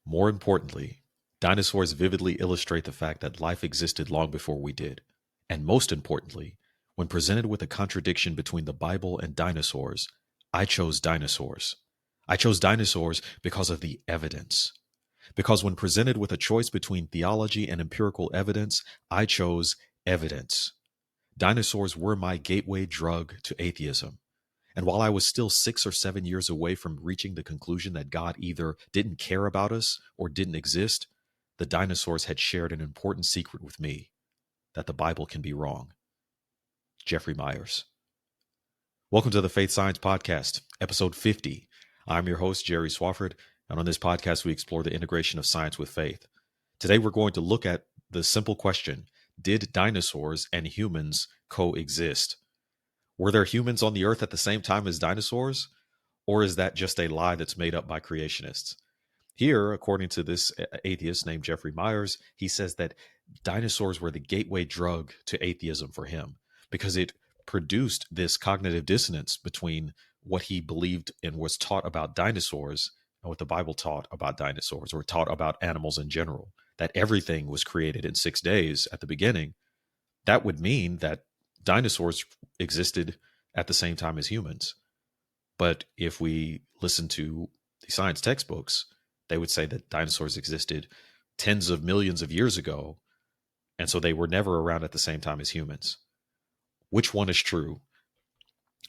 More importantly, dinosaurs vividly illustrate the fact that life existed long before we did. And most importantly, when presented with a contradiction between the Bible and dinosaurs, I chose dinosaurs. I chose dinosaurs because of the evidence. Because when presented with a choice between theology and empirical evidence, I chose evidence. Dinosaurs were my gateway drug to atheism. And while I was still 6 or 7 years away from reaching the conclusion that God either didn't care about us or didn't exist, the dinosaurs had shared an important secret with me that the Bible can be wrong. Jeffrey Myers. Welcome to the Faith Science Podcast, episode 50. I'm your host, Jerry Swafford, and on this podcast, we explore the integration of science with faith. Today, we're going to look at the simple question: did dinosaurs and humans coexist? Were there humans on the earth at the same time as dinosaurs? Or is that just a lie that's made up by creationists? Here, according to this atheist named Jeffrey Myers, he says that dinosaurs were the gateway drug to atheism for him because it produced this cognitive dissonance between what he believed and was taught about dinosaurs and what the Bible taught about dinosaurs or taught about animals in general, that everything was created in 6 days at the beginning. That would mean that dinosaurs existed at the same time as humans. But if we listen to the science textbooks, they would say that dinosaurs existed tens of millions of years ago, and so they were never around at the same time as humans. Which one is true?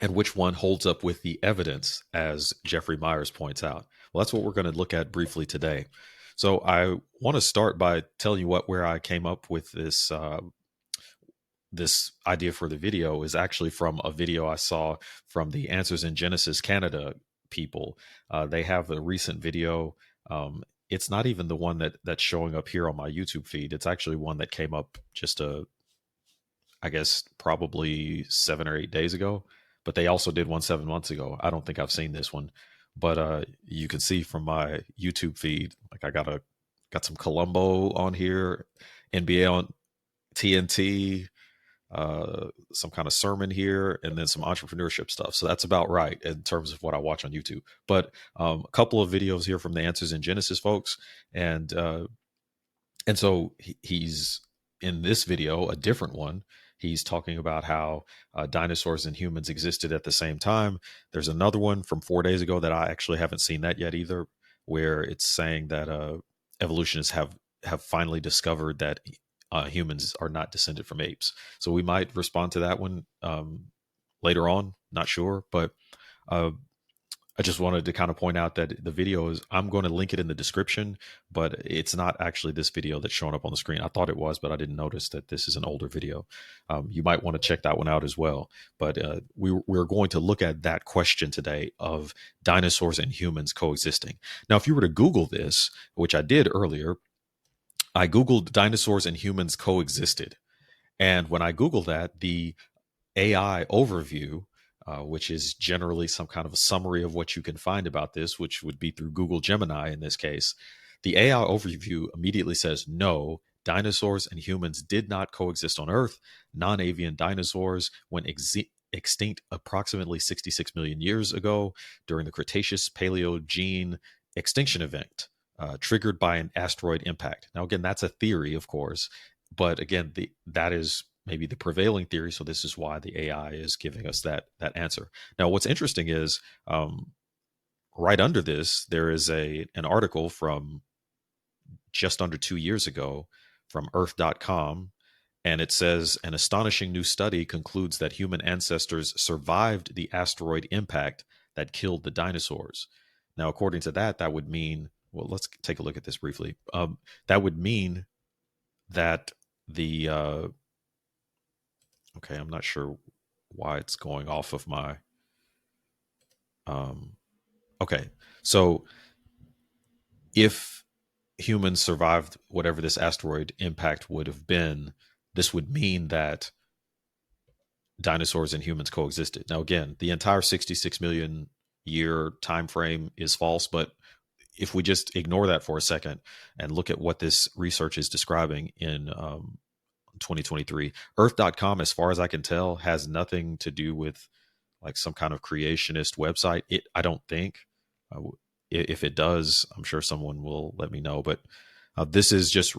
And which one holds up with the evidence, as Jeffrey Myers points out? Well, that's what we're going to look at briefly today. So I want to start by telling you where I came up with this this idea for the video is actually from a video I saw from the Answers in Genesis Canada people. They have a recent video. It's not even the one that's showing up here on my YouTube feed. It's actually one that came up just I guess probably 7 or 8 days ago. But they also did one 7 months ago. I don't think I've seen this one, but you can see from my YouTube feed, like I got some Columbo on here, NBA on TNT, some kind of sermon here, and then some entrepreneurship stuff. So that's about right in terms of what I watch on YouTube. But a couple of videos here from the Answers in Genesis folks, and so he's in this video, a different one. He's talking about how dinosaurs and humans existed at the same time. There's another one from 4 days ago that I actually haven't seen that yet either, where it's saying that evolutionists have finally discovered that humans are not descended from apes. So we might respond to that one later on. Not sure, but I just wanted to kind of point out that the video is, I'm going to link it in the description, but it's not actually this video that's showing up on the screen. I thought it was, but I didn't notice that this is an older video. You might want to check that one out as well. But we're going to look at that question today of dinosaurs and humans coexisting. Now, if you were to Google this, which I did earlier, I Googled dinosaurs and humans coexisted. And when I Googled that, the AI overview, which is generally some kind of a summary of what you can find about this, which would be through Google Gemini in this case, the AI overview immediately says, no, dinosaurs and humans did not coexist on Earth. Non-avian dinosaurs went extinct approximately 66 million years ago during the Cretaceous Paleogene extinction event. Triggered by an asteroid impact. Now, again, that's a theory, of course, but again, that is maybe the prevailing theory. So this is why the AI is giving us that answer. Now, what's interesting is right under this, there is an article from just under 2 years ago from Earth.com, and it says an astonishing new study concludes that human ancestors survived the asteroid impact that killed the dinosaurs. Now, according to that would mean, well, let's take a look at this briefly. That would mean that the okay, I'm not sure why it's going off of my okay. So if humans survived whatever this asteroid impact would have been, this would mean that dinosaurs and humans coexisted. Now, again, the entire 66 million year time frame is false, but if we just ignore that for a second and look at what this research is describing in 2023, Earth.com, as far as I can tell, has nothing to do with like some kind of creationist website. I don't think. If it does, I'm sure someone will let me know. But this is just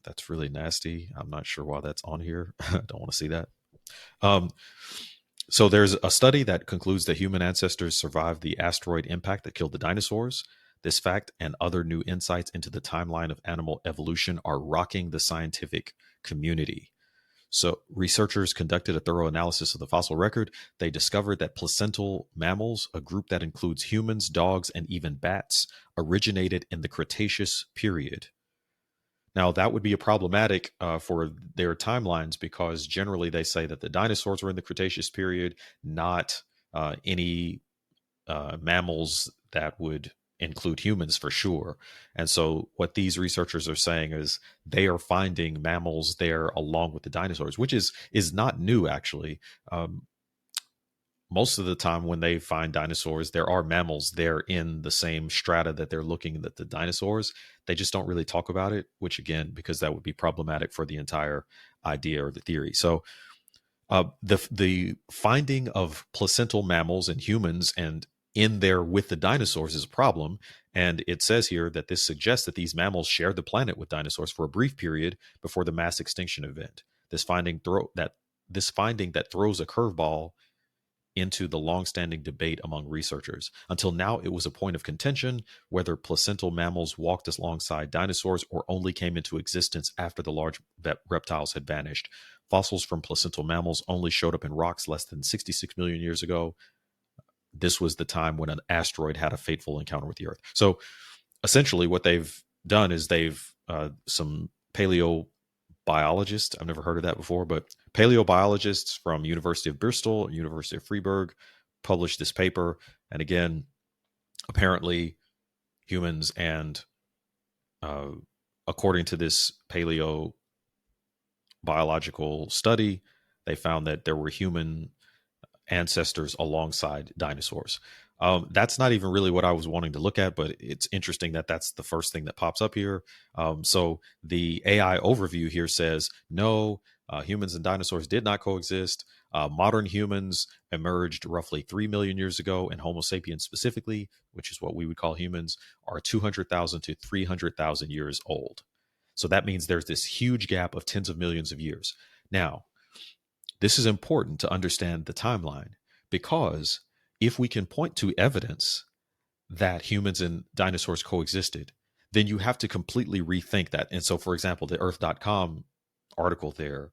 that's really nasty. I'm not sure why that's on here. I don't want to see that. Um, so there's a study that concludes that human ancestors survived the asteroid impact that killed the dinosaurs. This fact and other new insights into the timeline of animal evolution are rocking the scientific community. So, researchers conducted a thorough analysis of the fossil record. They discovered that placental mammals, a group that includes humans, dogs, and even bats, originated in the Cretaceous period. Now, that would be a problematic for their timelines because generally they say that the dinosaurs were in the Cretaceous period, not any mammals that would include humans for sure. And so, what these researchers are saying is they are finding mammals there along with the dinosaurs, which is not new actually. Most of the time when they find dinosaurs, there are mammals there in the same strata that they're looking at the dinosaurs. They just don't really talk about it, which again, because that would be problematic for the entire idea or the theory. So the finding of placental mammals and humans and in there with the dinosaurs is a problem. And it says here that this suggests that these mammals shared the planet with dinosaurs for a brief period before the mass extinction event. This finding that throws a curveball into the long-standing debate among researchers. Until now, it was a point of contention whether placental mammals walked alongside dinosaurs or only came into existence after the large reptiles had vanished. Fossils from placental mammals only showed up in rocks less than 66 million years ago. This was the time when an asteroid had a fateful encounter with the Earth. So essentially, what they've done is they've some paleobiologists, I've never heard of that before, but paleobiologists from University of Bristol, University of Freiburg published this paper. And again, apparently humans and according to this paleobiological study, they found that there were human ancestors alongside dinosaurs. That's not even really what I was wanting to look at, but it's interesting that that's the first thing that pops up here. So the AI overview here says no, humans and dinosaurs did not coexist. Modern humans emerged roughly 3 million years ago, and Homo sapiens specifically, which is what we would call humans, are 200,000 to 300,000 years old. So that means there's this huge gap of tens of millions of years. Now, this is important to understand the timeline because if we can point to evidence that humans and dinosaurs coexisted, then you have to completely rethink that. And so, for example, the earth.com article there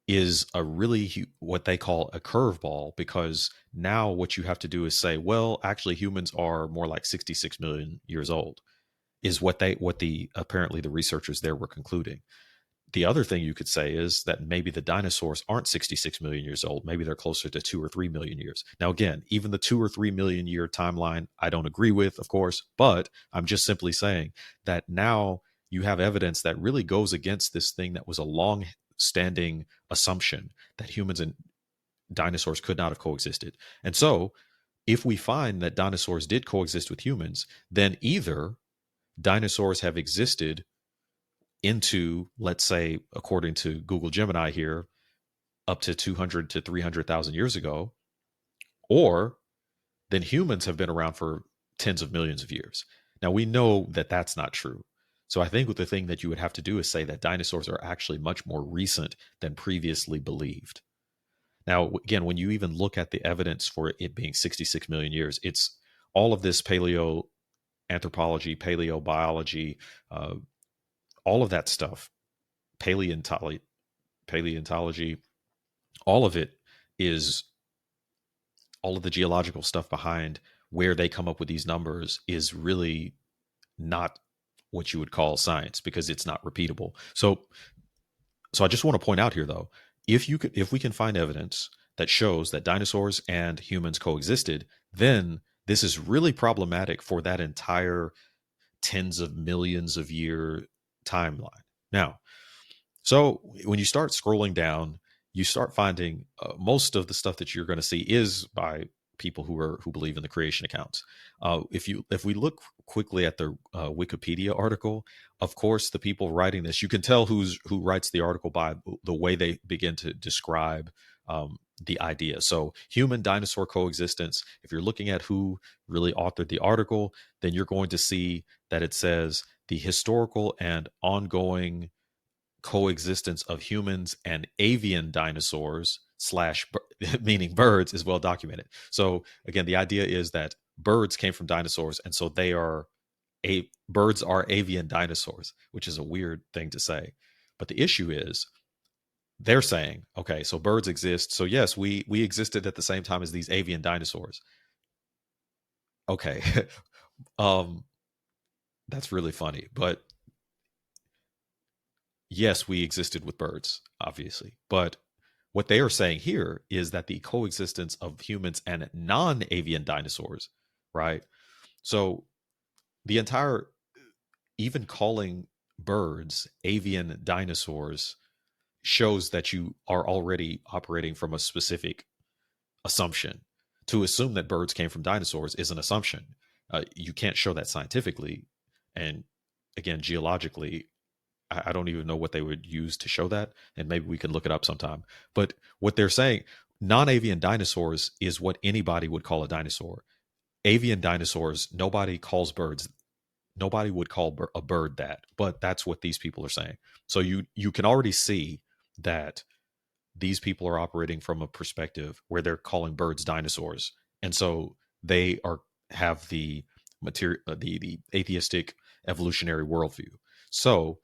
is a really what they call a curveball because now what you have to do is say, well, actually humans are more like 66 million years old is what the apparently the researchers there were concluding. The other thing you could say is that maybe the dinosaurs aren't 66 million years old. Maybe they're closer to 2 or 3 million years. Now, again, even the 2 or 3 million year timeline, I don't agree with, of course, but I'm just simply saying that now you have evidence that really goes against this thing that was a long standing assumption that humans and dinosaurs could not have coexisted. And so, if we find that dinosaurs did coexist with humans, then either dinosaurs have existed into, let's say, according to Google Gemini here, up to 200 to 300,000 years ago, or then humans have been around for tens of millions of years. Now, we know that that's not true. So I think the thing that you would have to do is say that dinosaurs are actually much more recent than previously believed. Now, again, when you even look at the evidence for it being 66 million years, it's all of this paleo anthropology, paleobiology, all of that stuff, paleontology, all of it is all of the geological stuff behind where they come up with these numbers is really not what you would call science because it's not repeatable. So I just want to point out here though, if we can find evidence that shows that dinosaurs and humans coexisted, then this is really problematic for that entire tens of millions of year timeline. Now, so when you start scrolling down, you start finding most of the stuff that you're going to see is by people who believe in the creation accounts. If we look quickly at the Wikipedia article, of course, the people writing this, you can tell who writes the article by the way they begin to describe the idea. So, human dinosaur coexistence, if you're looking at who really authored the article, then you're going to see that it says the historical and ongoing coexistence of humans and avian dinosaurs slash meaning birds is well documented. So again, the idea is that birds came from dinosaurs, and so they are birds are avian dinosaurs, which is a weird thing to say. But the issue is they're saying, okay, so birds exist. So yes, we existed at the same time as these avian dinosaurs. Okay. um that's really funny. But yes, we existed with birds, obviously. But what they are saying here is that the coexistence of humans and non-avian dinosaurs, right? So the entire, even calling birds avian dinosaurs shows that you are already operating from a specific assumption. To assume that birds came from dinosaurs is an assumption. You can't show that scientifically. And again, geologically, I don't even know what they would use to show that. And maybe we can look it up sometime. But what they're saying, non avian dinosaurs is what anybody would call a dinosaur. Avian dinosaurs, nobody calls birds. Nobody would call a bird that, but that's what these people are saying. So you can already see that these people are operating from a perspective where they're calling birds dinosaurs, and so they are have the material the atheistic evolutionary worldview. So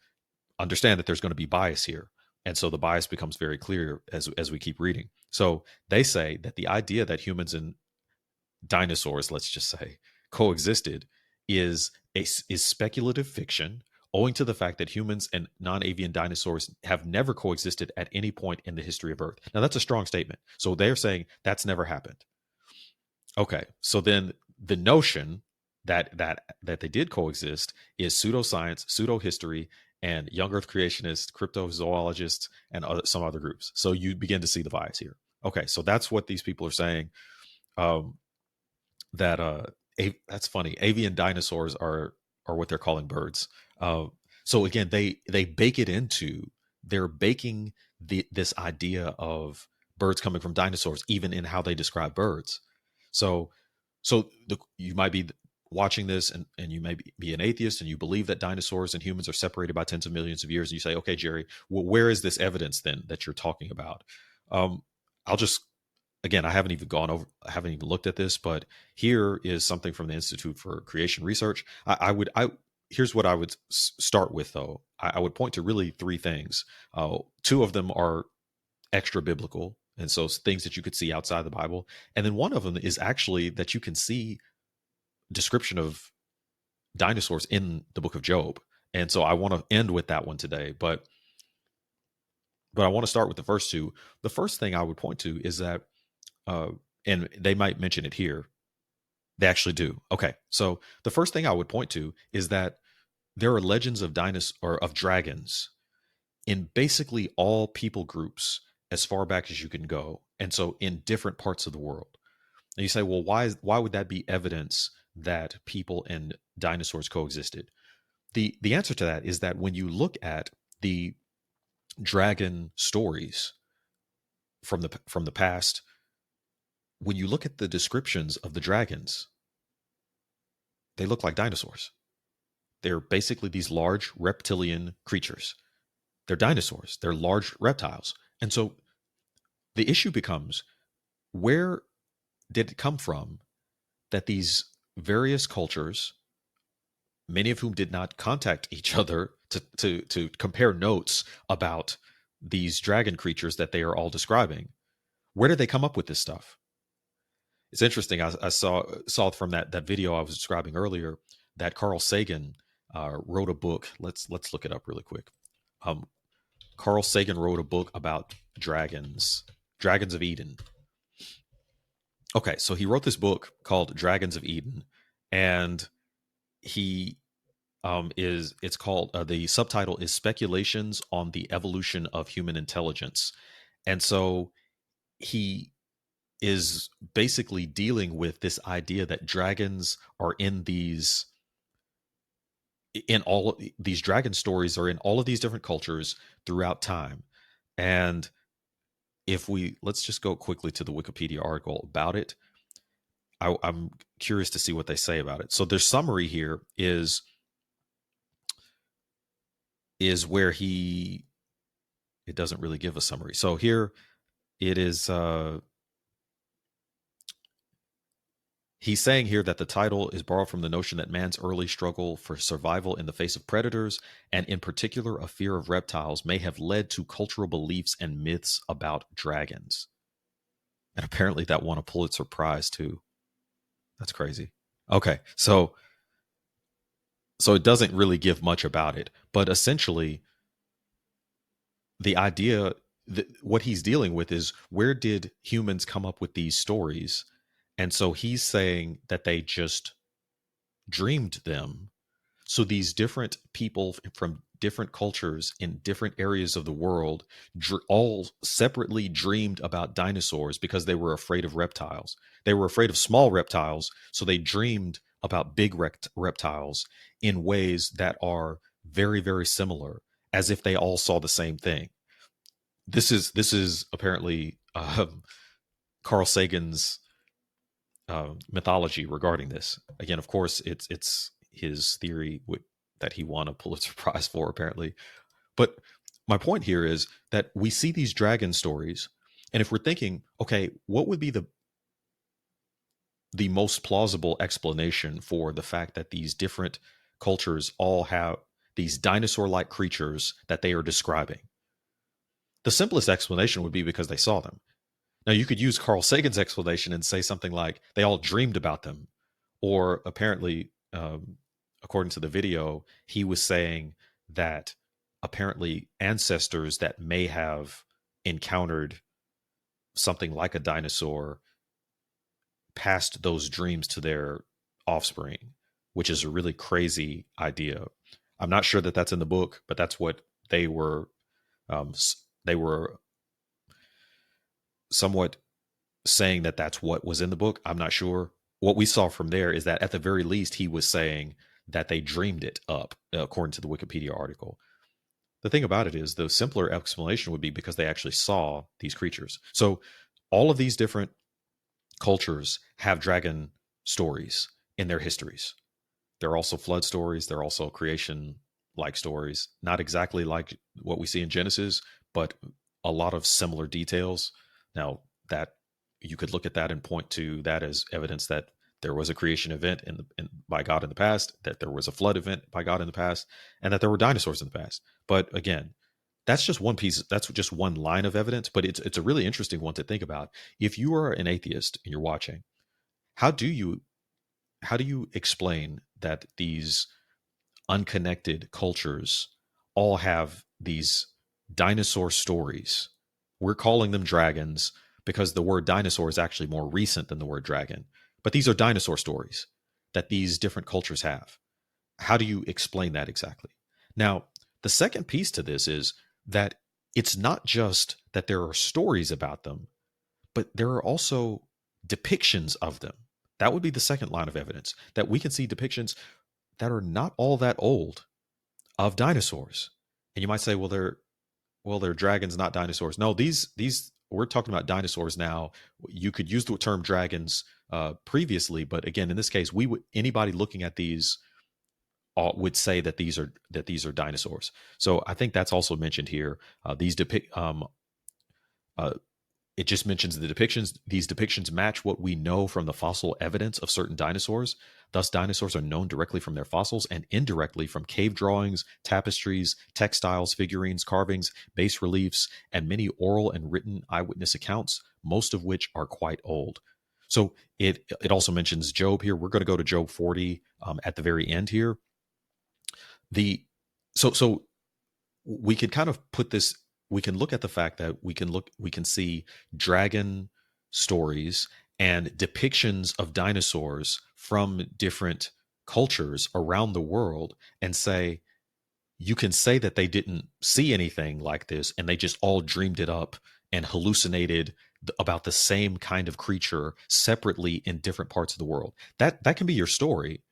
understand that there's going to be bias here, and so the bias becomes very clear as we keep reading. So they say that the idea that humans and dinosaurs, let's just say, coexisted is speculative fiction, owing to the fact that humans and non-avian dinosaurs have never coexisted at any point in the history of Earth. Now that's a strong statement. So they're saying that's never happened. Okay, so then the notion that they did coexist is pseudoscience, pseudo history, and young Earth creationists, cryptozoologists, and some other groups. So you begin to see the bias here. Okay, so that's what these people are saying. Um, that that's funny. Avian dinosaurs are what they're calling birds. Uh, so again, they bake it into they're baking this idea of birds coming from dinosaurs even in how they describe birds. So you might be watching this and you may be an atheist and you believe that dinosaurs and humans are separated by tens of millions of years, and you say, okay, Jerry, well, where is this evidence then that you're talking about? um, I'll just again, I haven't even looked at this, but here is something from the Institute for Creation Research. Here's what I would start with, though. I would point to really three things. Two of them are extra biblical, and so things that you could see outside the Bible, and then one of them is actually that you can see description of dinosaurs in the book of Job. And so I want to end with that one today, but I want to start with the first two. The first thing I would point to is that uh, and they might mention it here. They actually do. Okay, so the first thing I would point to is that there are legends of dinosaurs or of dragons in basically all people groups as far back as you can go, and so in different parts of the world. And you say, well, why would that be evidence that people and dinosaurs coexisted? The answer to that is that when you look at the dragon stories from the past, when you look at the descriptions of the dragons, they look like dinosaurs. They're basically these large reptilian creatures. They're dinosaurs. They're large reptiles. And so the issue becomes, where did it come from that these various cultures, many of whom did not contact each other to compare notes about these dragon creatures that they are all describing, where did they come up with this stuff? It's interesting. I saw from that video I was describing earlier that Carl Sagan wrote a book. Let's look it up really quick. Um, Carl Sagan wrote a book about Dragons of Eden. Okay, so he wrote this book called Dragons of Eden, and he is it's called the subtitle is Speculations on the Evolution of Human Intelligence, and so he is basically dealing with this idea that dragons are in all of these dragon stories are in all of these different cultures throughout time. And if we let's just go quickly to the Wikipedia article about it. I'm curious to see what they say about it. So their summary here is where he it doesn't really give a summary. So here it is. He's saying here that the title is borrowed from the notion that man's early struggle for survival in the face of predators, and in particular a fear of reptiles, may have led to cultural beliefs and myths about dragons. And apparently that won a Pulitzer Prize too. That's crazy. Okay, so it doesn't really give much about it, but essentially the idea that what he's dealing with is, where did humans come up with these stories? And so he's saying that they just dreamed them. So these different people from different cultures in different areas of the world all separately dreamed about dinosaurs because they were afraid of reptiles. They were afraid of small reptiles, so they dreamed about big reptiles in ways that are very, very similar, as if they all saw the same thing. This is apparently Carl Sagan's mythology regarding this. Again, of course, it's his theory that he won a Pulitzer Prize for, apparently. But my point here is that we see these dragon stories, and if we're thinking, okay, what would be the most plausible explanation for the fact that these different cultures all have these dinosaur-like creatures that they are describing? The simplest explanation would be because they saw them. Now, you could use Carl Sagan's explanation and say something like they all dreamed about them. Or apparently, according to the video, he was saying that apparently ancestors that may have encountered something like a dinosaur passed those dreams to their offspring, which is a really crazy idea. I'm not sure that that's in the book, but that's what they were. They were somewhat saying that that's what was in the book. I'm not sure. What we saw from there is that at the very least, he was saying that they dreamed it up, according to the Wikipedia article. The thing about it is, the simpler explanation would be because they actually saw these creatures. So all of these different cultures have dragon stories in their histories. There are also flood stories. There are also creation like stories, not exactly like what we see in Genesis, but a lot of similar details. Now, that you could look at that and point to that as evidence that there was a creation event by God in the past, that there was a flood event by God in the past, and that there were dinosaurs in the past. But again, that's just one piece. That's just one line of evidence, but it's a really interesting one to think about. If you are an atheist and you're watching, how do you explain that these unconnected cultures all have these dinosaur stories? We're calling them dragons because the word dinosaur is actually more recent than the word dragon. But these are dinosaur stories that these different cultures have. How do you explain that exactly? Now, the second piece to this is that it's not just that there are stories about them, but there are also depictions of them. That would be the second line of evidence, that we can see depictions that are not all that old of dinosaurs. And you might say, well, they're dragons, not dinosaurs. No, these we're talking about dinosaurs now. You could use the term dragons previously, but again, in this case, anybody looking at these would say that these are dinosaurs. So I think that's also mentioned here. It just mentions the depictions. These depictions match what we know from the fossil evidence of certain dinosaurs. Thus, dinosaurs are known directly from their fossils and indirectly from cave drawings, tapestries, textiles, figurines, carvings, bas reliefs, and many oral and written eyewitness accounts, most of which are quite old. So it also mentions Job here. We're going to go to Job 40 at the very end here. So we could kind of put this. We can look at the fact that we can see dragon stories and depictions of dinosaurs from different cultures around the world and say, you can say that they didn't see anything like this and they just all dreamed it up and hallucinated about the same kind of creature separately in different parts of the world. That can be your story.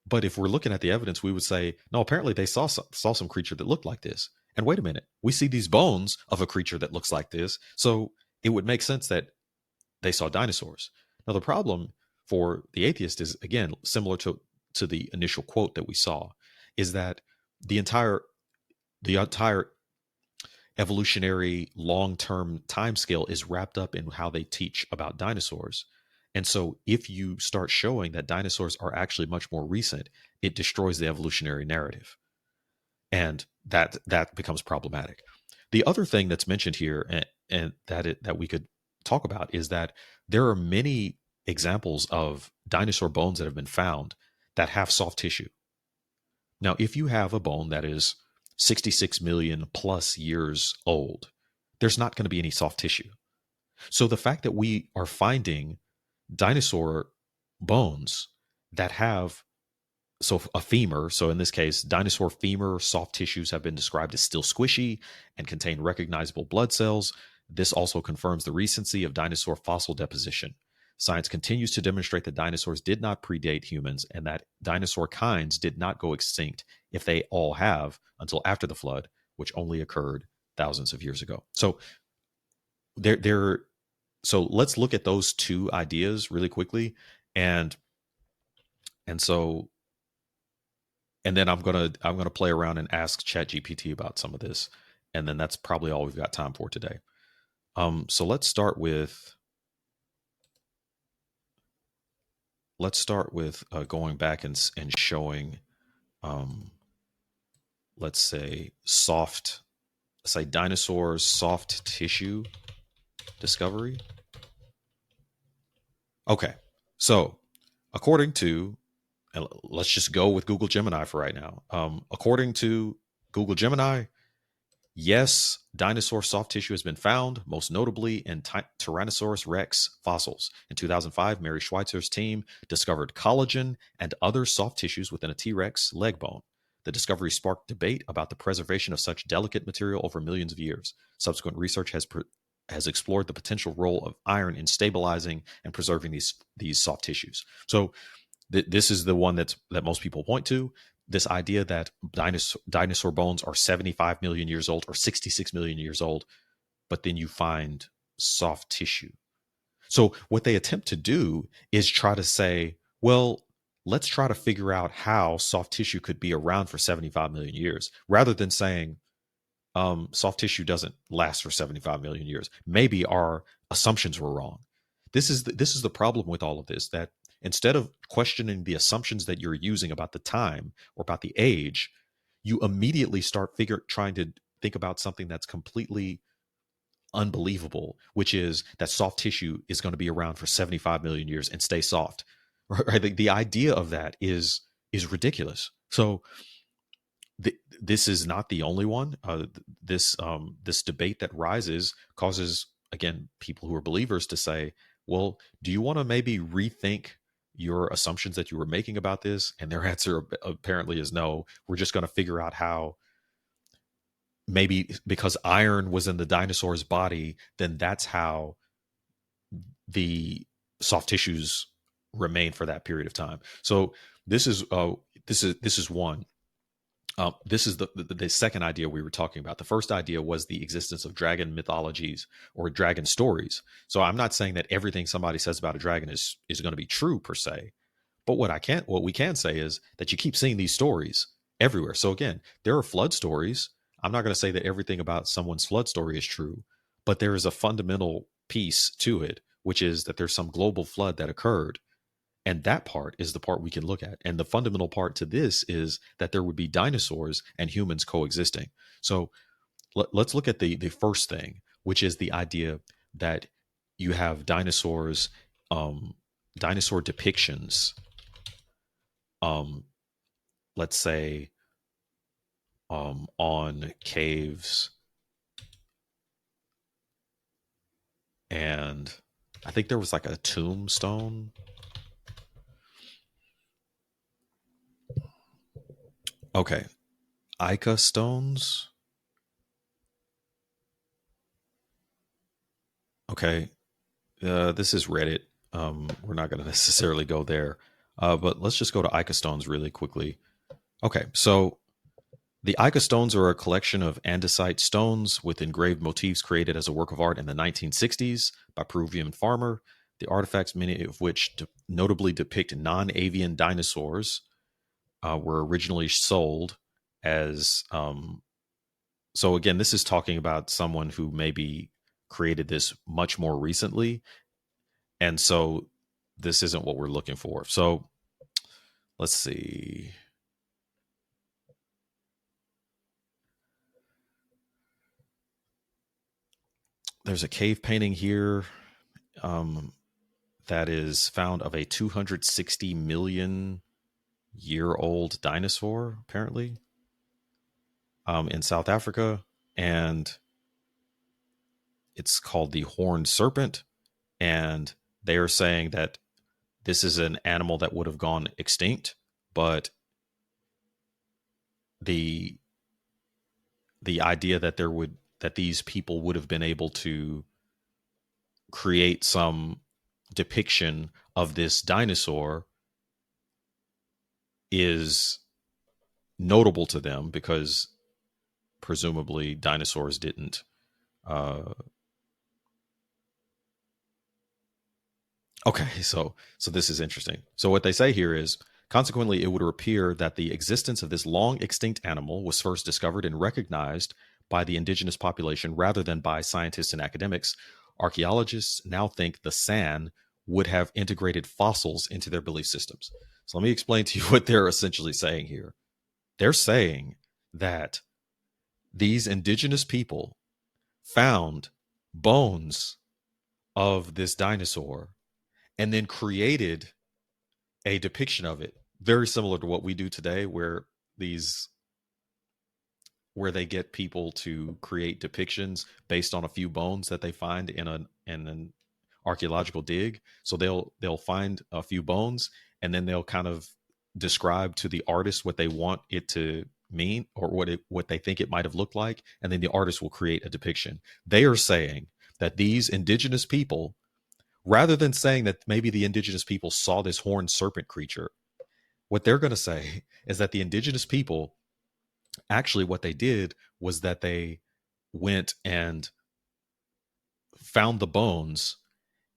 But if we're looking at the evidence, we would say, no, apparently they saw some creature that looked like this. And wait a minute, we see these bones of a creature that looks like this. So it would make sense that they saw dinosaurs. Now, the problem for the atheist is, again, similar to the initial quote that we saw, is that the entire the entire evolutionary long-term timescale is wrapped up in how they teach about dinosaurs. And so if you start showing that dinosaurs are actually much more recent, it destroys the evolutionary narrative. And that becomes problematic. The other thing that's mentioned here, and that we could talk about, is that there are many examples of dinosaur bones that have been found that have soft tissue. Now, if you have a bone that is 66 million plus years old, there's not going to be any soft tissue. So the fact that we are finding dinosaur bones that have, so a femur, so in this case, dinosaur femur soft tissues have been described as still squishy and contain recognizable blood cells. This also confirms the recency of dinosaur fossil deposition. Science continues to demonstrate that dinosaurs did not predate humans and that dinosaur kinds did not go extinct, if they all have, until after the flood, which only occurred thousands of years ago. So so let's look at those two ideas really quickly, and so and then I'm gonna play around and ask ChatGPT about some of this, and then that's probably all we've got time for today. So let's start with going back and showing, let's say dinosaurs soft tissue discovery. Okay, so according to, and let's just go with Google Gemini for right now. According to Google Gemini, yes, dinosaur soft tissue has been found, most notably in Tyrannosaurus rex fossils. In 2005, Mary Schweitzer's team discovered collagen and other soft tissues within a T-Rex leg bone. The discovery sparked debate about the preservation of such delicate material over millions of years. Subsequent research has explored the potential role of iron in stabilizing and preserving these soft tissues. So this is the one that most people point to. This idea that dinosaur bones are 75 million years old or 66 million years old, but then you find soft tissue. So what they attempt to do is try to say, well, let's try to figure out how soft tissue could be around for 75 million years, rather than saying soft tissue doesn't last for 75 million years. Maybe our assumptions were wrong. This is the problem with all of this, that instead of questioning the assumptions that you're using about the time or about the age, you immediately start trying to think about something that's completely unbelievable, which is that soft tissue is going to be around for 75 million years and stay soft. Right? The idea of that is ridiculous. So this is not the only one. This debate that rises causes, again, people who are believers to say, well, do you want to maybe rethink your assumptions that you were making about this? And their answer apparently is no. We're just going to figure out how, maybe because iron was in the dinosaur's body, then that's how the soft tissues remain for that period of time. So this is one. This is the second idea we were talking about. The first idea was the existence of dragon mythologies or dragon stories. So I'm not saying that everything somebody says about a dragon is going to be true per se, but what we can say is that you keep seeing these stories everywhere. So again, there are flood stories. I'm not going to say that everything about someone's flood story is true, but there is a fundamental piece to it, which is that there's some global flood that occurred. And that part is the part we can look at. And the fundamental part to this is that there would be dinosaurs and humans coexisting. So let's look at the first thing, which is the idea that you have dinosaurs, dinosaur depictions, let's say, on caves. And I think there was like a tombstone. Okay. Ica stones. Okay. This is Reddit. We're not going to necessarily go there. But let's just go to Ica stones really quickly. Okay. So The Ica stones are a collection of andesite stones with engraved motifs created as a work of art in the 1960s by Peruvian farmer. The artifacts, many of which notably depict non-avian dinosaurs, were originally sold as. So again, this is talking about someone who maybe created this much more recently, and so this isn't what we're looking for. So let's see. There's a cave painting here um, that is found of a 260 million year old dinosaur, apparently, in South Africa. And it's called the horned serpent. And they are saying that this is an animal that would have gone extinct, but the the idea that these people would have been able to create some depiction of this dinosaur is notable to them because presumably dinosaurs didn't. Uh, okay, so this is interesting. So what they say here is consequently, it would appear that the existence of this long extinct animal was first discovered and recognized by the indigenous population rather than by scientists and academics. Archaeologists now think the San would have integrated fossils into their belief systems. So let me explain to you what they're essentially saying here. They're saying that these indigenous people found bones of this dinosaur and then created a depiction of it very similar to what we do today these where they get people to create depictions based on a few bones that they find in an archaeological dig. So they'll find a few bones and then they'll kind of describe to the artist what they want it to mean or what they think it might have looked like, and then the artist will create a depiction. They are saying that these indigenous people, rather than saying that maybe the indigenous people saw this horned serpent creature, what they're going to say is that the indigenous people actually what they did was that they went and found the bones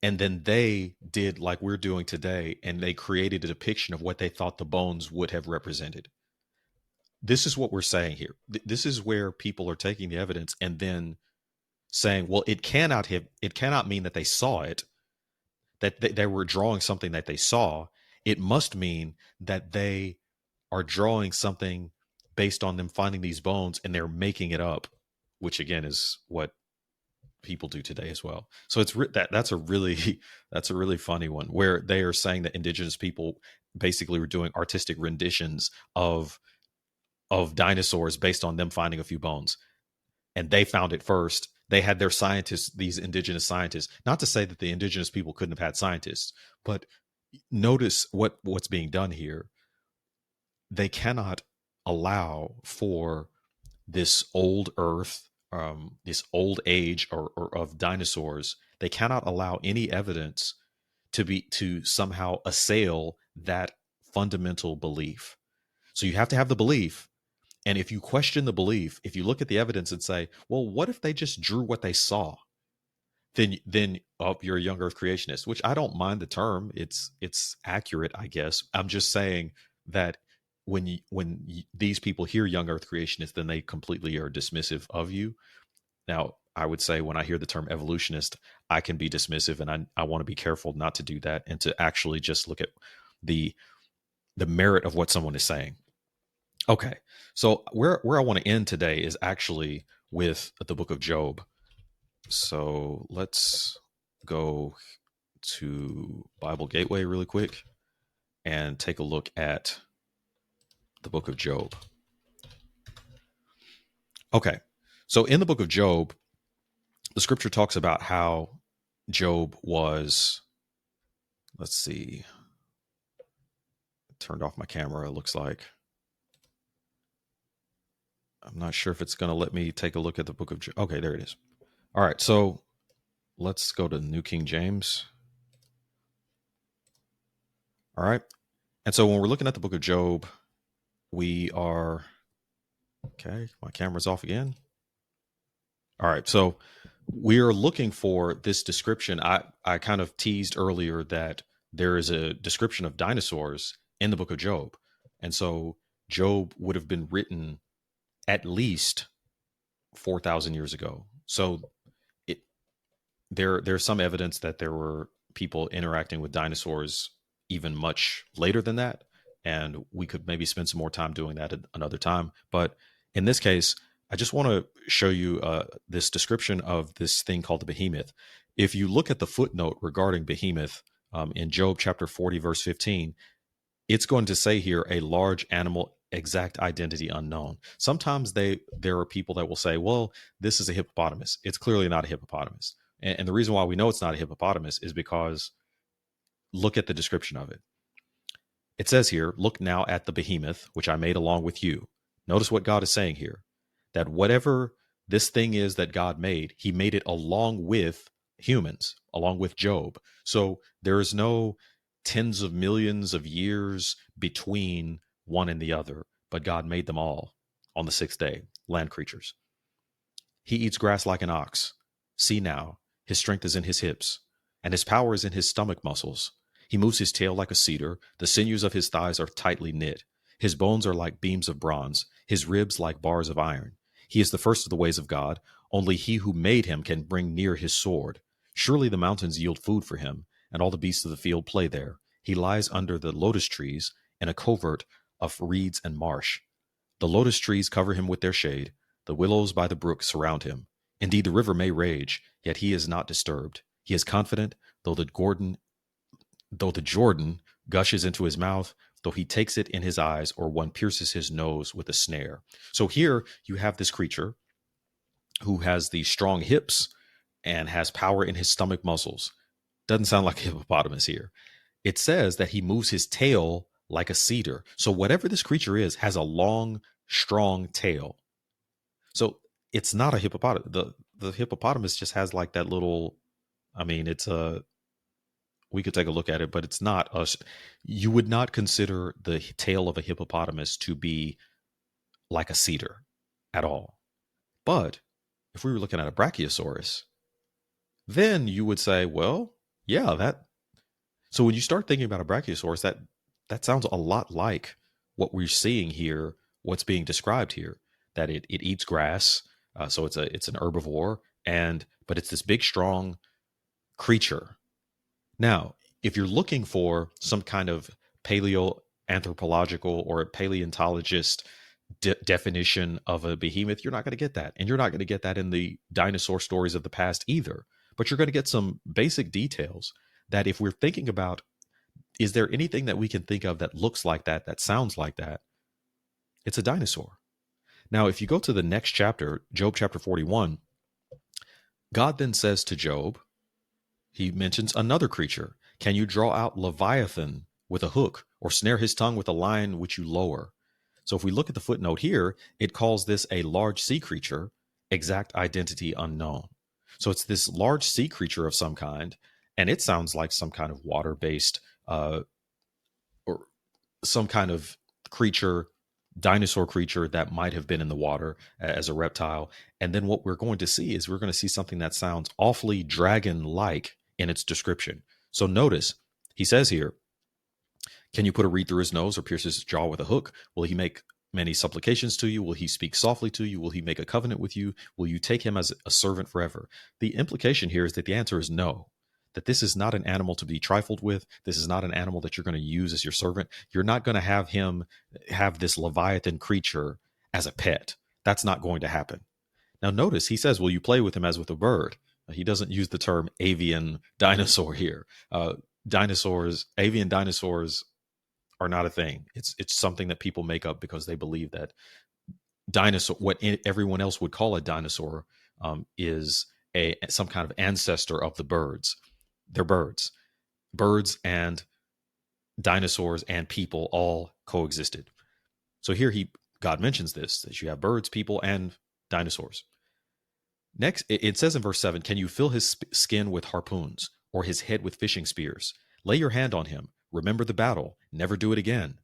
and then they did like we're doing today and they created a depiction of what they thought the bones would have represented. This is what we're saying here. This is where people are taking the evidence and then saying, well, it cannot mean that they saw it, that they were drawing something that they saw. It must mean that they are drawing something based on them finding these bones and they're making it up, which again is what people do today as well. So that's a really that's a really funny one where they are saying that indigenous people basically were doing artistic renditions of dinosaurs based on them finding a few bones, and they found it first. They had their scientists, these indigenous scientists. Not to say that the indigenous people couldn't have had scientists, but notice what's being done here. They cannot allow for this old Earth, this old age or of dinosaurs. They cannot allow any evidence to somehow assail that fundamental belief. So you have to have the belief. And if you question the belief, if you look at the evidence and say, well, what if they just drew what they saw? Then you're a young Earth creationist, which I don't mind the term. It's accurate, I guess. I'm just saying that these people hear young Earth creationist, then they completely are dismissive of you. Now, I would say when I hear the term evolutionist, I can be dismissive, and I want to be careful not to do that and to actually just look at the merit of what someone is saying. Okay, so where I want to end today is actually with the book of Job. So let's go to Bible Gateway really quick and take a look at the book of Job. Okay, so in the book of Job, the scripture talks about how Job was, let's see, turned off my camera, it looks like. I'm not sure if it's going to let me take a look at the book of Job. Okay, there it is. All right, so let's go to New King James. All right. And so when we're looking at the book of Job, we are Okay, my camera's off again. All right, so we are looking for this description. I kind of teased earlier that there is a description of dinosaurs in the book of Job. And so Job would have been written at least 4,000 years ago. So it, there's some evidence that there were people interacting with dinosaurs even much later than that, and we could maybe spend some more time doing that at another time. But in this case, I just want to show you this description of this thing called the behemoth. If you look at the footnote regarding behemoth in Job chapter 40 verse 15, it's going to say here a large animal, exact identity unknown. Sometimes there are people that will say, well, this is a hippopotamus. It's clearly not a hippopotamus. And the reason why we know it's not a hippopotamus is because look at the description of it. It says here, look now at the behemoth, which I made along with you. Notice what God is saying here, that whatever this thing is that God made, he made it along with humans, along with Job. So there is no tens of millions of years between one and the other, but God made them all on the sixth day, land creatures. He eats grass like an ox. See now, his strength is in his hips, and his power is in his stomach muscles. He moves his tail like a cedar. The sinews of his thighs are tightly knit. His bones are like beams of bronze, his ribs like bars of iron. He is the first of the ways of God. Only he who made him can bring near his sword. Surely the mountains yield food for him, and all the beasts of the field play there. He lies under the lotus trees in a covert of reeds and marsh. The lotus trees cover him with their shade. The willows by the brook surround him. Indeed, the river may rage, yet he is not disturbed. He is confident, though the Jordan gushes into his mouth, though he takes it in his eyes, or one pierces his nose with a snare. So here you have this creature who has the strong hips and has power in his stomach muscles. Doesn't sound like a hippopotamus here. It says that he moves his tail like a cedar. So whatever this creature is has a long, strong tail. So it's not a hippopotamus. The hippopotamus just has like that little, I mean, it's a, we could take a look at it, but it's not us. You would not consider the tail of a hippopotamus to be like a cedar at all. But if we were looking at a brachiosaurus, then you would say, well, yeah, that. So when you start thinking about a brachiosaurus, that sounds a lot like what we're seeing here, what's being described here, that it eats grass, so it's an herbivore, but it's this big, strong creature. Now, if you're looking for some kind of paleoanthropological or paleontologist definition of a behemoth, you're not going to get that. And you're not going to get that in the dinosaur stories of the past either. But you're going to get some basic details that if we're thinking about, is there anything that we can think of that looks like that, that sounds like that? It's a dinosaur. Now, if you go to the next chapter, Job chapter 41, God then says to Job, he mentions another creature. Can you draw out Leviathan with a hook, or snare his tongue with a line which you lower? So if we look at the footnote here, it calls this a large sea creature, exact identity unknown. So it's this large sea creature of some kind, and it sounds like some kind of water-based or some kind of creature, dinosaur creature that might have been in the water as a reptile. And then what we're going to see is we're going to see something that sounds awfully dragon-like in its description. So notice, he says here, can you put a reed through his nose or pierce his jaw with a hook? Will he make many supplications to you? Will he speak softly to you? Will he make a covenant with you? Will you take him as a servant forever? The implication here is that the answer is no, that this is not an animal to be trifled with. This is not an animal that you're going to use as your servant. You're not going to have him have this Leviathan creature as a pet. That's not going to happen. Now notice he says, will you play with him as with a bird? He doesn't use the term avian dinosaur here. Avian dinosaurs are not a thing. It's something that people make up because they believe that dinosaur, what everyone else would call a dinosaur, is some kind of ancestor of the birds. They're birds. Birds and dinosaurs and people all coexisted. So here God mentions this, that you have birds, people, and dinosaurs. Next, it says in verse 7, can you fill his skin with harpoons or his head with fishing spears? Lay your hand on him. Remember the battle. Never do it again.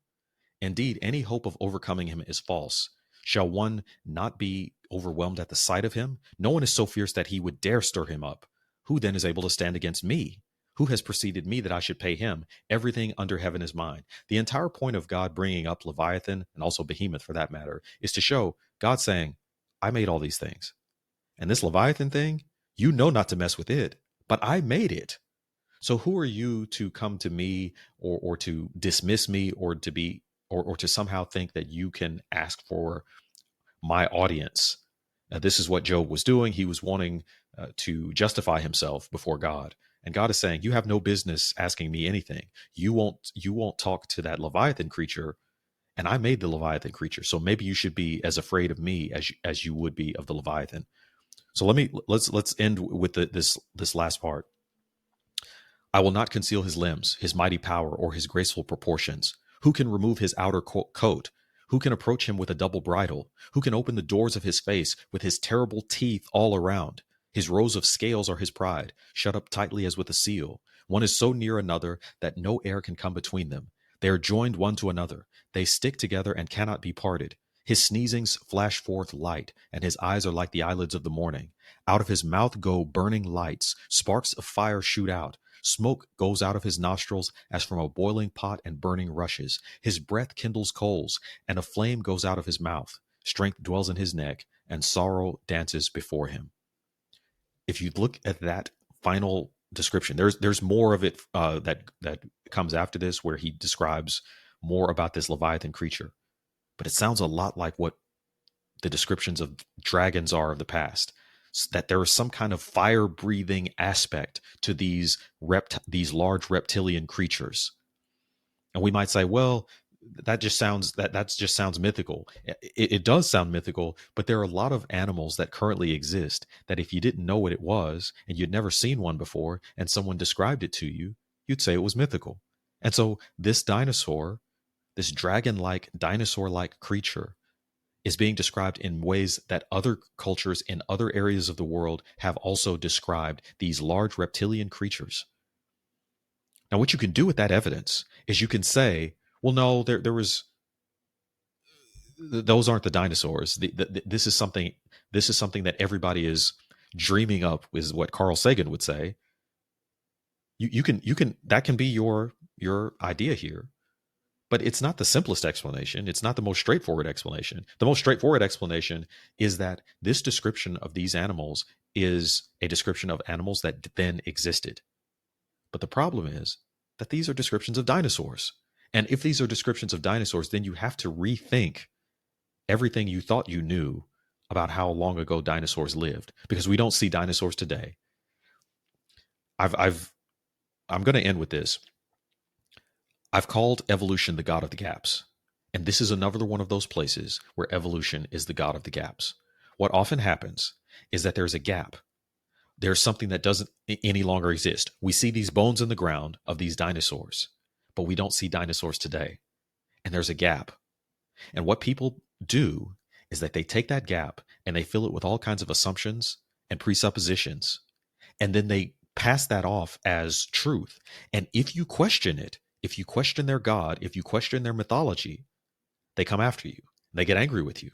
Indeed, any hope of overcoming him is false. Shall one not be overwhelmed at the sight of him? No one is so fierce that he would dare stir him up. Who then is able to stand against me? Who has preceded me that I should pay him? Everything under heaven is mine. The entire point of God bringing up Leviathan, and also Behemoth for that matter, is to show God saying, I made all these things. And this Leviathan thing, you know not to mess with it, but I made it. So who are you to come to me, or to dismiss me, or to be, or to somehow think that you can ask for my audience? This is what Job was doing. He was wanting to justify himself before God. And God is saying, you have no business asking me anything. You won't talk to that Leviathan creature, and I made the Leviathan creature. So maybe you should be as afraid of me as you would be of the Leviathan. So let's end with this last part. I will not conceal his limbs, his mighty power, or his graceful proportions. Who can remove his outer coat? Who can approach him with a double bridle? Who can open the doors of his face with his terrible teeth all around? His rows of scales are his pride, shut up tightly as with a seal. One is so near another that no air can come between them. They are joined one to another. They stick together and cannot be parted. His sneezings flash forth light, and his eyes are like the eyelids of the morning. Out of his mouth go burning lights. Sparks of fire shoot out. Smoke goes out of his nostrils as from a boiling pot, and burning rushes. His breath kindles coals, and a flame goes out of his mouth. Strength dwells in his neck, and sorrow dances before him. If you look at that final description, there's more of it that comes after this, where he describes more about this Leviathan creature. But it sounds a lot like what the descriptions of dragons are of the past. That there is some kind of fire-breathing aspect to these large reptilian creatures. And we might say, well, that just sounds mythical. It does sound mythical, but there are a lot of animals that currently exist that if you didn't know what it was, and you'd never seen one before, and someone described it to you, you'd say it was mythical. And so this dinosaur, this dragon-like, dinosaur-like creature, is being described in ways that other cultures in other areas of the world have also described these large reptilian creatures. Now, what you can do with that evidence is you can say, well, no, there was, those aren't the dinosaurs. This is something that everybody is dreaming up, is what Carl Sagan would say. You can that can be your idea here. But it's not the simplest explanation. It's not the most straightforward explanation. The most straightforward explanation is that this description of these animals is a description of animals that then existed. But the problem is that these are descriptions of dinosaurs. And if these are descriptions of dinosaurs, then you have to rethink everything you thought you knew about how long ago dinosaurs lived, because we don't see dinosaurs today. I'm going to end with this. I've called evolution the God of the gaps. And this is another one of those places where evolution is the God of the gaps. What often happens is that there's a gap. There's something that doesn't any longer exist. We see these bones in the ground of these dinosaurs, but we don't see dinosaurs today. And there's a gap. And what people do is that they take that gap and they fill it with all kinds of assumptions and presuppositions. And then they pass that off as truth. And if you question it, if you question their God, if you question their mythology, they come after you. They get angry with you.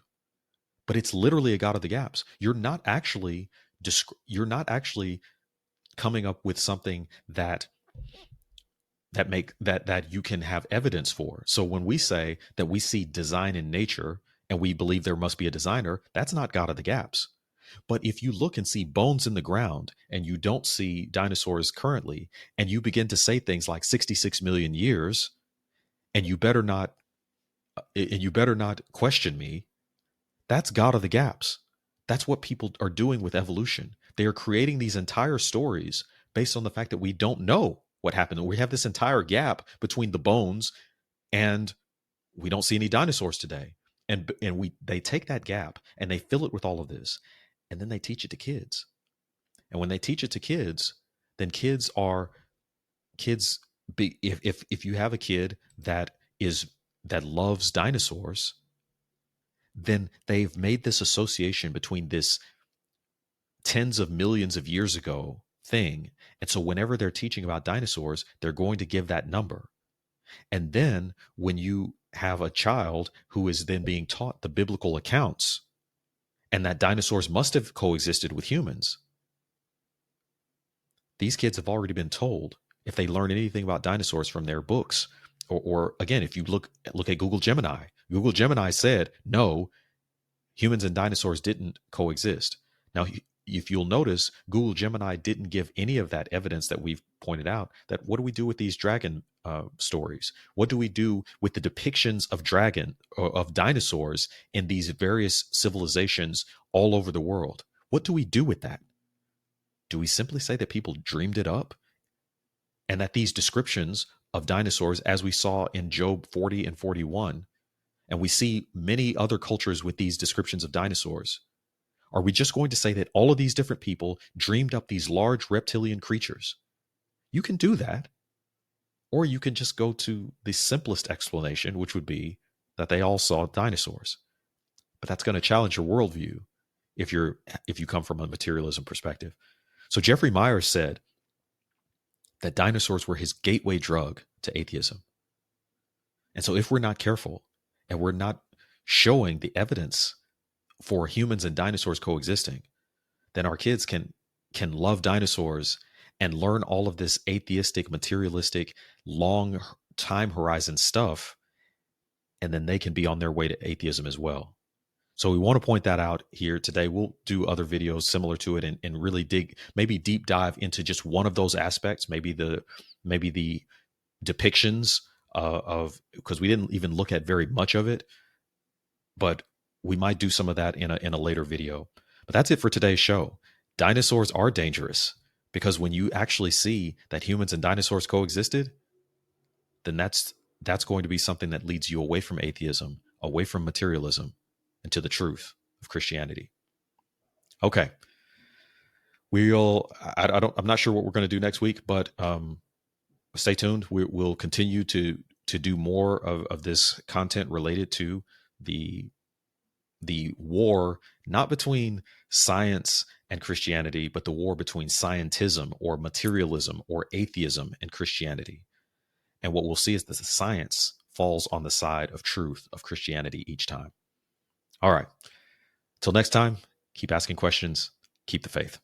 But it's literally a God of the gaps. You're not actually coming up with something that you can have evidence for. So when we say that we see design in nature and we believe there must be a designer, that's not God of the gaps. But if you look and see bones in the ground and you don't see dinosaurs currently, and you begin to say things like 66 million years, and you better not question me, that's God of the gaps. That's what people are doing with evolution. They are creating these entire stories based on the fact that we don't know what happened. We have this entire gap between the bones, and we don't see any dinosaurs today. And they take that gap and they fill it with all of this. And then they teach it to kids. And when they teach it to kids, then if you have a kid that loves dinosaurs, then they've made this association between this tens of millions of years ago thing. And so whenever they're teaching about dinosaurs, they're going to give that number. And then when you have a child who is then being taught the biblical accounts and that dinosaurs must have coexisted with humans, these kids have already been told, if they learn anything about dinosaurs from their books, or again, if you look at Google Gemini said, no, humans and dinosaurs didn't coexist. Now, if you'll notice, Google Gemini didn't give any of that evidence that we've pointed out. That what do we do with these dragon stories? What do we do with the depictions of of dinosaurs in these various civilizations all over the world? What do we do with that? Do we simply say that people dreamed it up, and that these descriptions of dinosaurs, as we saw in Job 40 and 41, and we see many other cultures with these descriptions of dinosaurs, are we just going to say that all of these different people dreamed up these large reptilian creatures? You can do that. Or you can just go to the simplest explanation, which would be that they all saw dinosaurs. But that's going to challenge your worldview if you come from a materialism perspective. So Jeffrey Myers said that dinosaurs were his gateway drug to atheism. And so if we're not careful and we're not showing the evidence for humans and dinosaurs coexisting, then our kids can love dinosaurs and learn all of this atheistic, materialistic, long time horizon stuff, and then they can be on their way to atheism as well. So we want to point that out here today. We'll do other videos similar to it and really maybe deep dive into just one of those aspects, maybe the depictions of, because we didn't even look at very much of it, but we might do some of that in a later video. But that's it for today's show. Dinosaurs are dangerous, because when you actually see that humans and dinosaurs coexisted, then that's going to be something that leads you away from atheism, away from materialism, and to the truth of Christianity. Okay. I'm not sure what we're going to do next week, but stay tuned. We'll continue to do more of this content related to the war, not between science and Christianity, but the war between scientism or materialism or atheism and Christianity. And what we'll see is that the science falls on the side of truth of Christianity each time. All right. Till next time, keep asking questions, keep the faith.